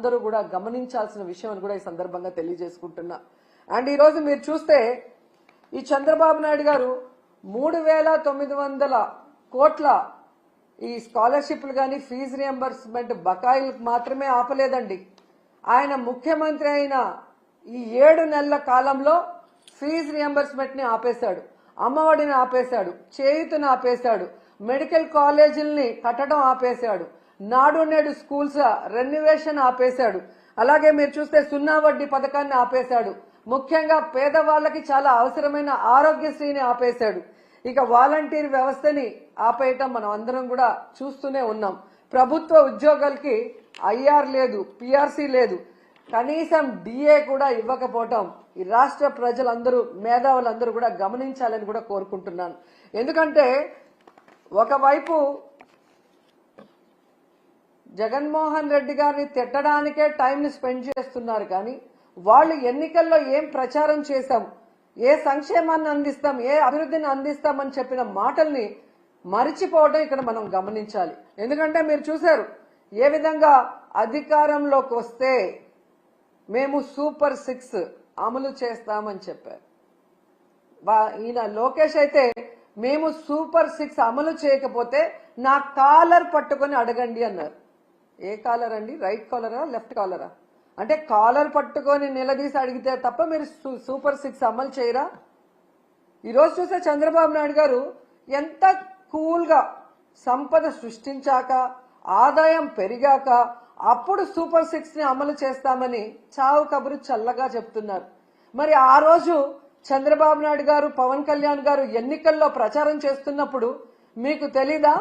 అందరూ కూడా గమనించాల్సిన విషయం అని కూడా ఈ సందర్భంగా తెలియజేసుకుంటున్నా. అండ్ ఈ రోజు మీరు చూస్తే ఈ చంద్రబాబు నాయుడు గారు 3,900 కోట్ల ఈ స్కాలర్షిప్లు కానీ ఫీజు రియంబర్స్మెంట్ బకాయిలకు మాత్రమే ఆపలేదండి. ఆయన ముఖ్యమంత్రి అయిన ఈ 7 నెలల కాలంలో ఫీజు రియంబర్స్మెంట్ ని ఆపేశాడు, అమ్మఒడిని ఆపేశాడు, చేయూతను ఆపేశాడు, మెడికల్ కాలేజీల్ని కట్టడం ఆపేశాడు, నాడు నేడు స్కూల్స్ రెన్యువేషన్ ఆపేశాడు. అలాగే మీరు చూస్తే 0 వడ్డీ పథకాన్ని ఆపేశాడు. ముఖ్యంగా పేదవాళ్లకి చాలా అవసరమైన ఆరోగ్యశ్రీని ఆపేశాడు. ఇక వాలంటీర్ వ్యవస్థని ఆపేయటం మనం అందరం కూడా చూస్తూనే ఉన్నాం. ప్రభుత్వ ఉద్యోగాలకి ఐఆర్ లేదు, పిఆర్సీ లేదు, కనీసం డిఏ కూడా ఇవ్వకపోవటం ఈ రాష్ట్ర ప్రజలందరూ మేధావులందరూ కూడా గమనించాలని కూడా కోరుకుంటున్నాను. ఎందుకంటే ఒకవైపు జగన్మోహన్ రెడ్డి గారిని తిట్టడానికే టైంని స్పెండ్ చేస్తున్నారు, కానీ వాళ్ళు ఎన్నికల్లో ఏం ప్రచారం చేశాం, ఏ సంక్షేమాన్ని అందిస్తాం, ఏ అభివృద్ధిని అందిస్తామని చెప్పిన మాటల్ని మరిచిపోవడం ఇక్కడ మనం గమనించాలి. ఎందుకంటే మీరు చూశారు ఏ విధంగా అధికారంలోకి వస్తే మేము సూపర్ 6 అమలు చేస్తామని చెప్పారు. ఈయన లోకేష్ అయితే మేము సూపర్ 6 అమలు చేయకపోతే నా కాలర్ పట్టుకొని అడగండి అన్నారు. ఏ కాలర్ అండి? రైట్ కాలరా, లెఫ్ట్ కాలరా? అంటే కాలర్ పట్టుకొని నిలదీసి అడిగితే తప్ప మీరు సూపర్ 6 అమలు చేయరా? ఈరోజు చూస్తే చంద్రబాబు నాయుడు గారు ఎంత కూల్ గా సంపద సృష్టించాక ఆదాయం పెరిగాక అప్పుడు సూపర్ 6 ని అమలు చేస్తామని చావు కబురు చల్లగా చెప్తున్నారు. మరి ఆ రోజు చంద్రబాబు నాయుడు గారు, పవన్ కళ్యాణ్ గారు ఎన్నికల్లో ప్రచారం చేస్తున్నప్పుడు మీకు తెలీదా?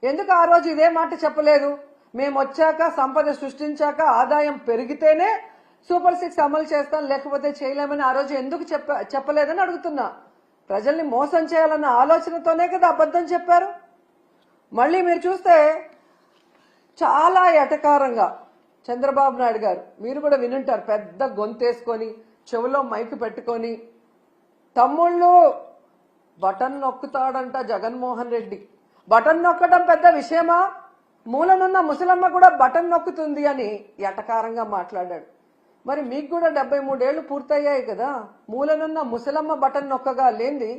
ఎందుకు ఆ రోజు ఇదే మాట చెప్పలేదు? మేము వచ్చాక సంపద సృష్టించాక ఆదాయం పెరిగితేనే సూపర్ 6 అమలు చేస్తాం, లేకపోతే చేయలేమని ఆ రోజు ఎందుకు చెప్పలేదని అడుగుతున్నా. ప్రజల్ని మోసం చేయాలన్న ఆలోచనతోనే కదా అబద్ధం చెప్పారు. మళ్ళీ మీరు చూస్తే చాలా ఎటకారంగా చంద్రబాబు నాయుడు గారు, మీరు కూడా వినుంటారు, పెద్ద గొంతేసుకొని చెవులో మైకు పెట్టుకొని తమ్ముళ్ళు బటన్ నొక్కుతాడంట జగన్మోహన్ రెడ్డి. బటన్ నొక్కడం పెద్ద విషయమా? మూలనున్న ముసలమ్మ కూడా బటన్ నొక్కుతుంది అని ఎటకారంగా మాట్లాడాడు. మరి మీకు కూడా 73 ఏళ్లు పూర్తయ్యాయి కదా, మూలనున్న ముసలమ్మ బటన్ నొక్కగా లేంది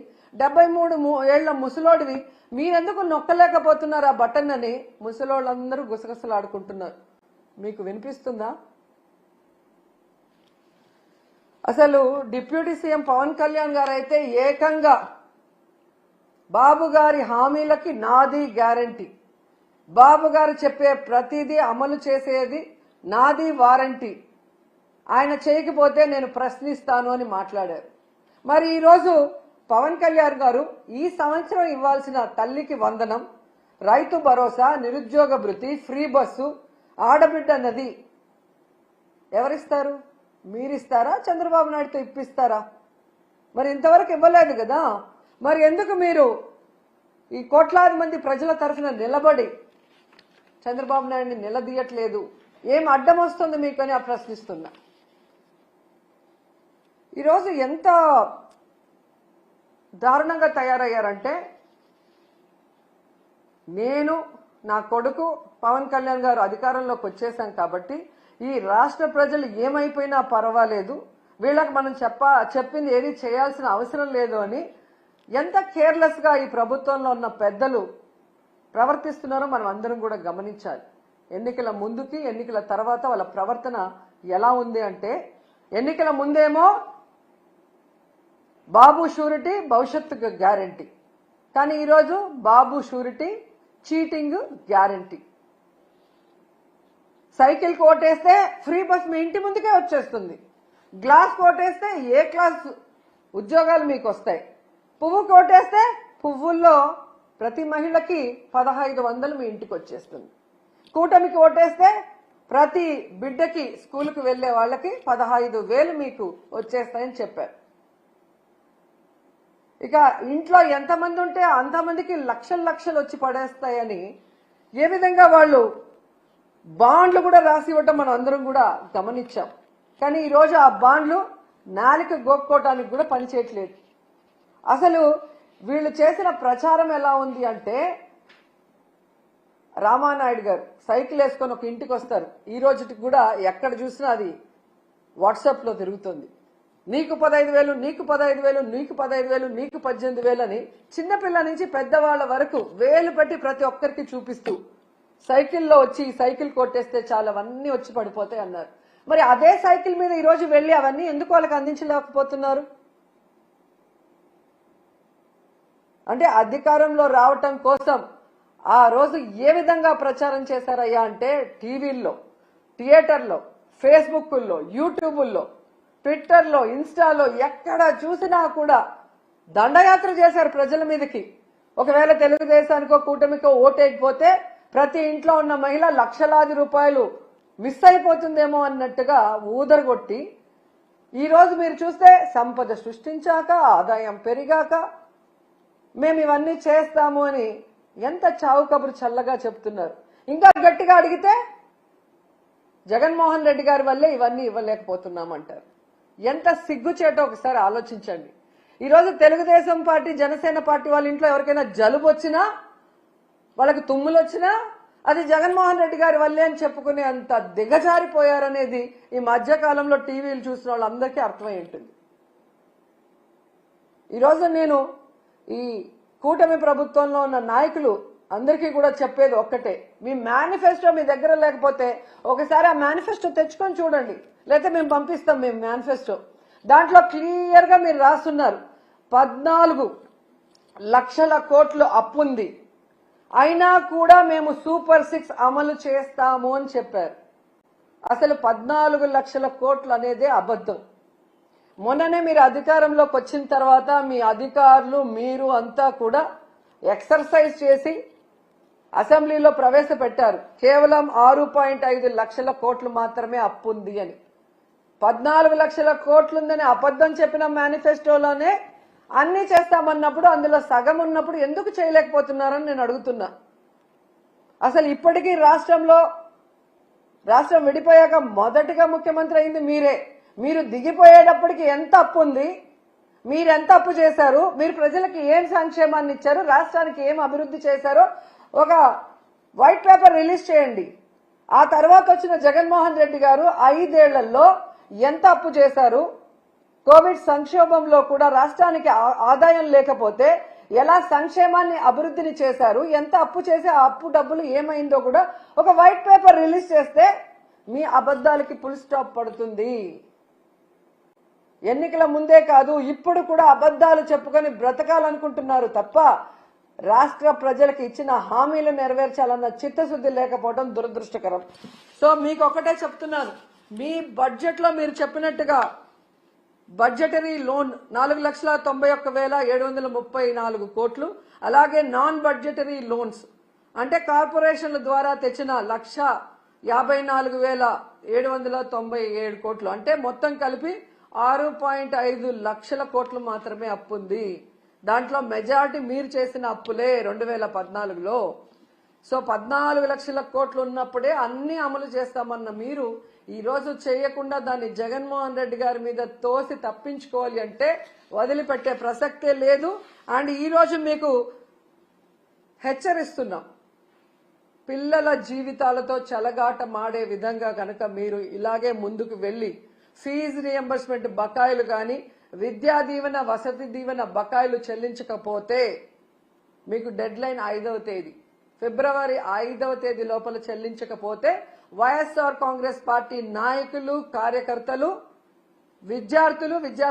73 ఏళ్ల ముసలోడివి మీరెందుకు నొక్కలేకపోతున్నారు ఆ బటన్ అని ముసలోళ్ళందరూ గుసగుసలాడుకుంటున్నారు. మీకు వినిపిస్తుందా? అసలు డిప్యూటీ సీఎం పవన్ కళ్యాణ్ గారు అయితే ఏకంగా బాబు గారి హామీలకి నాది గ్యారంటీ, బాబు గారు చెప్పే ప్రతిదీ అమలు చేసేది నాది వారంటీ, ఆయన చేయకపోతే నేను ప్రశ్నిస్తాను అని మాట్లాడారు. మరి ఈరోజు పవన్ కళ్యాణ్ గారు ఈ సంవత్సరం ఇవ్వాల్సిన తల్లికి వందనం, రైతు భరోసా, నిరుద్యోగ భృతి, ఫ్రీ బస్సు, ఆడబిడ్డ నది ఎవరిస్తారు? మీరిస్తారా? చంద్రబాబు నాయుడుతో ఇప్పిస్తారా? మరి ఇంతవరకు ఇవ్వలేదు కదా. మరి ఎందుకు మీరు ఈ కోట్లాది మంది ప్రజల తరఫున నిలబడి చంద్రబాబు నాయుడిని నిలదీయట్లేదు? ఏం అడ్డం వస్తుంది మీకు అని ప్రశ్నిస్తున్నా. ఈరోజు ఎంత దారుణంగా తయారయ్యారంటే, నేను నా కొడుకు పవన్ కళ్యాణ్ గారు అధికారంలోకి వచ్చేసాం కాబట్టి ఈ రాష్ట్ర ప్రజలు ఏమైపోయినా పర్వాలేదు, వీళ్ళకి మనం చెప్పింది ఏది చేయాల్సిన అవసరం లేదు అని ఎంత కేర్లెస్ గా ఈ ప్రభుత్వంలో ఉన్న పెద్దలు ప్రవర్తిస్తున్నారో మనం అందరం కూడా గమనించాలి. ఎన్నికల ముందుకి ఎన్నికల తర్వాత వాళ్ళ ప్రవర్తన ఎలా ఉంది అంటే, ఎన్నికల ముందేమో బాబు షూరిటీ భవిష్యత్తు గ్యారంటీ, కానీ ఈరోజు Babu surety cheating guarantee. Cycle కోటేస్తే ఫ్రీ బస్ మీ ఇంటి ముందుకే వచ్చేస్తుంది, గ్లాస్ కోటేస్తే ఏ క్లాస్ ఉద్యోగాలు మీకు వస్తాయి, పువ్వు కోటేస్తే పువ్వుల్లో ప్రతి మహిళకి 1500 మీ ఇంటికి వచ్చేస్తుంది, కూటమికి ఓటేస్తే ప్రతి బిడ్డకి స్కూల్కి వెళ్లే వాళ్ళకి 15,000 మీకు వచ్చేస్తాయని చెప్పారు. ఇక ఇంట్లో ఎంతమంది ఉంటే అంతమందికి లక్షలు వచ్చి పడేస్తాయని ఏ విధంగా వాళ్ళు బాండ్లు కూడా రాసి ఇవ్వటం మనం అందరం కూడా గమనించాం. కానీ ఈరోజు ఆ బాండ్లు నాలిక గోక్కోవటానికి కూడా పనిచేయట్లేదు. అసలు వీళ్ళు చేసిన ప్రచారం ఎలా ఉంది అంటే, రామానాయుడు గారు సైకిల్ వేసుకొని ఒక ఇంటికి వస్తారు. ఈ రోజుకి కూడా ఎక్కడ చూసినా అది వాట్సాప్లో తిరుగుతుంది. నీకు 15,000, నీకు 15,000, నీకు 15,000, నీకు 18,000 అని చిన్నపిల్ల నుంచి పెద్దవాళ్ల వరకు వేలు పెట్టి ప్రతి ఒక్కరికి చూపిస్తూ సైకిల్లో వచ్చి సైకిల్ కొట్టేస్తే చాలా అవన్నీ వచ్చి పడిపోతాయి అన్నారు. మరి అదే సైకిల్ మీద ఈ రోజు వెళ్లి అవన్నీ ఎందుకు వాళ్ళకి అందించలేకపోతున్నారు? అంటే అధికారంలో రావటం కోసం ఆ రోజు ఏ విధంగా ప్రచారం చేశారయ్యా అంటే టీవీల్లో, థియేటర్లో, ఫేస్బుక్లో, యూట్యూబుల్లో, ట్విట్టర్లో, ఇన్స్టాలో ఎక్కడ చూసినా కూడా దండయాత్ర చేశారు ప్రజల మీదకి. ఒకవేళ తెలుగుదేశానికో కూటమికో ఓటేయకపోతే ప్రతి ఇంట్లో ఉన్న మహిళ లక్షలాది రూపాయలు మిస్ అయిపోతుందేమో అన్నట్టుగా ఊదరగొట్టి ఈ రోజు మీరు చూస్తే సంపద సృష్టించాక ఆదాయం పెరిగాక మేము ఇవన్నీ చేస్తాము అని ఎంత చావు కబురు చల్లగా చెప్తున్నారు. ఇంకా గట్టిగా అడిగితే జగన్మోహన్ రెడ్డి గారి వల్లే ఇవన్నీ ఇవ్వలేకపోతున్నామంటారు. ఎంత సిగ్గుచేటో ఒకసారి ఆలోచించండి. ఈరోజు తెలుగుదేశం పార్టీ, జనసేన పార్టీ వాళ్ళ ఇంట్లో ఎవరికైనా జలుబు వచ్చినా, వాళ్ళకి తుమ్ములు వచ్చినా అది జగన్మోహన్ రెడ్డి గారి వల్లే అని చెప్పుకునే అంత దిగజారిపోయారనేది ఈ మధ్యకాలంలో టీవీలు చూసిన వాళ్ళందరికీ అర్థమై ఉంటుంది. ఈరోజు నేను ఈ కూటమి ప్రభుత్వంలో ఉన్న నాయకులు అందరికీ కూడా చెప్పేది ఒక్కటే, మీ మేనిఫెస్టో మీ దగ్గర లేకపోతే ఒకసారి ఆ మేనిఫెస్టో తెచ్చుకొని చూడండి, లేకపోతే మేము పంపిస్తాం మేము మేనిఫెస్టో. దాంట్లో క్లియర్ గా మీరు రాస్తున్నారు 14 లక్షల కోట్లు అప్పుంది, అయినా కూడా మేము సూపర్ 6 అమలు చేస్తాము అని చెప్పారు. అసలు 14 లక్షల కోట్లు అనేదే అబద్ధం. మొన్ననే మీరు అధికారంలోకి వచ్చిన తర్వాత మీ అధికారులు మీరు అంతా కూడా ఎక్సర్సైజ్ చేసి అసెంబ్లీలో ప్రవేశపెట్టారు. కేవలం 6.5 లక్షల కోట్లు మాత్రమే అప్పు ఉంది అని. 14 లక్షల కోట్లుందని అబద్ధం చెప్పిన మేనిఫెస్టోలోనే అన్ని చేస్తామన్నప్పుడు అందులో సగం ఉన్నప్పుడు ఎందుకు చేయలేకపోతున్నారని నేను అడుగుతున్నా. అసలు ఇప్పటికీ రాష్ట్రం విడిపోయాక మొదటిగా ముఖ్యమంత్రి అయింది మీరే. మీరు దిగిపోయేటప్పటికి ఎంత అప్పు ఉంది, మీరెంత అప్పు చేశారు, మీరు ప్రజలకు ఏం సంక్షేమాన్ని ఇచ్చారు, రాష్ట్రానికి ఏం అభివృద్ధి చేశారో ఒక వైట్ పేపర్ రిలీజ్ చేయండి. ఆ తర్వాత వచ్చిన జగన్మోహన్ రెడ్డి గారు 5 ఏళ్లలో ఎంత అప్పు చేశారు, కోవిడ్ సంక్షోభంలో కూడా రాష్ట్రానికి ఆదాయం లేకపోతే ఎలా సంక్షేమాన్ని అభివృద్ధిని చేశారు, ఎంత అప్పు చేసి ఆ అప్పు డబ్బులు ఏమైందో కూడా ఒక వైట్ పేపర్ రిలీజ్ చేస్తే మీ అబద్ధాలకి ఫుల్ స్టాప్ పడుతుంది. ఎన్నికల ముందే కాదు ఇప్పుడు కూడా అబద్ధాలు చెప్పుకొని బ్రతకాలనుకుంటున్నారు తప్ప రాష్ట్ర ప్రజలకు ఇచ్చిన హామీలు నెరవేర్చాలన్న చిత్తశుద్ధి లేకపోవడం దురదృష్టకరం. సో మీకు ఒకటే చెప్తున్నాను, మీ బడ్జెట్ లో మీరు చెప్పినట్టుగా బడ్జెటరీ లోన్ 4,91,734 కోట్లు, అలాగే నాన్ బడ్జెటరీ లోన్స్ అంటే కార్పొరేషన్ల ద్వారా తెచ్చిన 1,54,797 కోట్లు, అంటే మొత్తం కలిపి 6.5 లక్షల కోట్లు మాత్రమే అప్పుంది. దాంట్లో మెజారిటీ మీరు చేసిన అప్పులే 2014లో. సో 14 లక్షల కోట్లు ఉన్నప్పుడే అన్ని అమలు చేస్తామన్న మీరు ఈ రోజు చేయకుండా దాన్ని జగన్మోహన్ రెడ్డి గారి మీద తోసి తప్పించుకోవాలి అంటే వదిలిపెట్టే ప్రసక్తే లేదు. అండ్ ఈ రోజు మీకు హెచ్చరిస్తున్నాం, పిల్లల జీవితాలతో చెలగాట మాడే విధంగా కనుక మీరు ఇలాగే ముందుకు వెళ్లి ఫీజు రియంబర్స్మెంట్ బకాయిలు కానీ విద్యా దీవెన, వసతి దీవెన బకాయిలు చెల్లించకపోతే మీకు డెడ్ లైన్ 5వ తేదీ, ఫిబ్రవరి 5వ తేదీ లోపల చెల్లించకపోతే వైఎస్ఆర్ కాంగ్రెస్ పార్టీ నాయకులు, కార్యకర్తలు, విద్యార్థులు